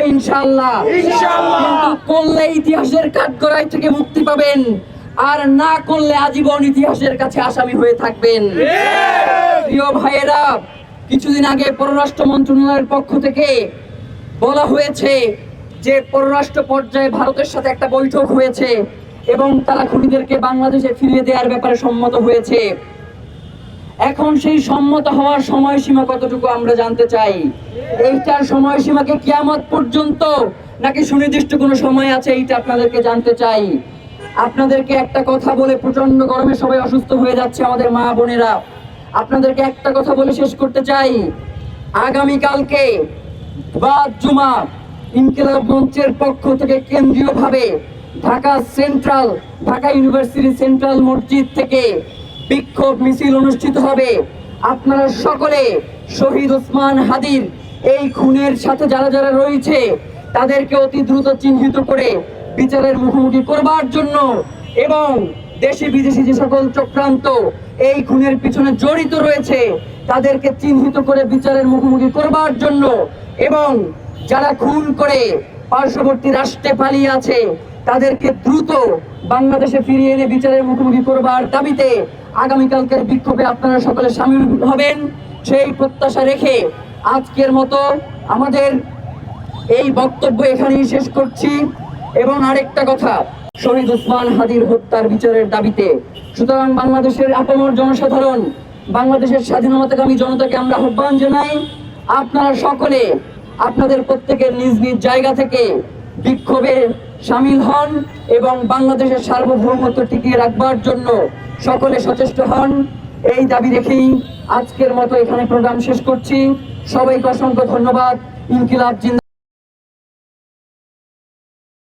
হবে ইনশাআল্লাহ। কিন্তু করলে ইতিহাসের কাঠগড়াই থেকে মুক্তি পাবেন, আর না করলে আজীবন ইতিহাসের কাছে আসামি হয়ে থাকবেন। প্রিয় ভাইয়েরা, কিছুদিন আগে পররাষ্ট্র মন্ত্রণালয়ের পক্ষ থেকে বলা হয়েছে যে পররাষ্ট্র পর্যায়ে ভারতের সাথে একটা বৈঠক হয়েছে এবং তারা খুনিদেরকে বাংলাদেশে ফিরিয়ে দেওয়ার ব্যাপারে সম্মত হয়েছে। এখন সেই সম্মত হওয়ার সময়সীমা কতটুকু আমরা জানতে চাই। এইটার সময়সীমাকে কিয়ামত পর্যন্ত নাকি সুনির্দিষ্ট কোনো সময় আছে, এইটা আপনাদেরকে জানতে চাই। আপনাদেরকে একটা কথা বলে, প্রচন্ড গরমে সবাই অসুস্থ হয়ে যাচ্ছে আমাদের মা বোনেরা, আপনাদেরকে একটা কথা বলে শেষ করতে চাই। আগামীকালকে বাদ জুমা ইনকিলাব মঞ্চের পক্ষ থেকে কেন্দ্রীয়ভাবে ঢাকা ইউনিভার্সিটি সেন্ট্রাল মসজিদ থেকে বিক্ষোভ মিছিল অনুষ্ঠিত হবে। আপনারা সকলে শহীদ ওসমান হাদির এই খুনের সাথে যারা যারা রয়েছে তাদেরকে অতি দ্রুত চিহ্নিত করে বিচারের মুখোমুখি করবার জন্য, এবং দেশি বিদেশি যে সকল চক্রান্ত এই খুনের পিছনে জড়িত রয়েছে তাদেরকে চিহ্নিত করে বিচারের মুখোমুখি করবার জন্য, এবং যারা খুন করে পার্শ্ববর্তী রাষ্ট্রে পালিয়ে আছে তাদেরকে দ্রুত বাংলাদেশে ফিরিয়ে এনে বিচারের মুখোমুখি করবার দাবিতে আগামীকালকের বিক্ষোভে আপনারা সকলে সামিল হবেন, সেই প্রত্যাশা রেখে আজকের মতো আমাদের এই বক্তব্য এখানেই শেষ করছি। এবং আরেকটা কথা, শহীদ ওসমান হাদির হত্যার বিচারের দাবিতে সুতরাং বাংলাদেশের আপামর জনসাধারণ, বাংলাদেশের স্বাধীনতাকামী জনতাকে আমরা আহ্বান জানাই, আপনারা সকলে আপনাদের প্রত্যেকের নিজ নিজ জায়গা থেকে বিক্ষোভে সামিল হন এবং বাংলাদেশের সার্বভৌমত্ব টিকিয়ে রাখবার জন্য সকলে সচেষ্ট হন। এই দাবি রেখেই আজকের মতো এখানে প্রোগ্রাম শেষ করছি। সবাইকে অসংখ্য ধন্যবাদ। ইনকিলাব জিন্দাবাদ।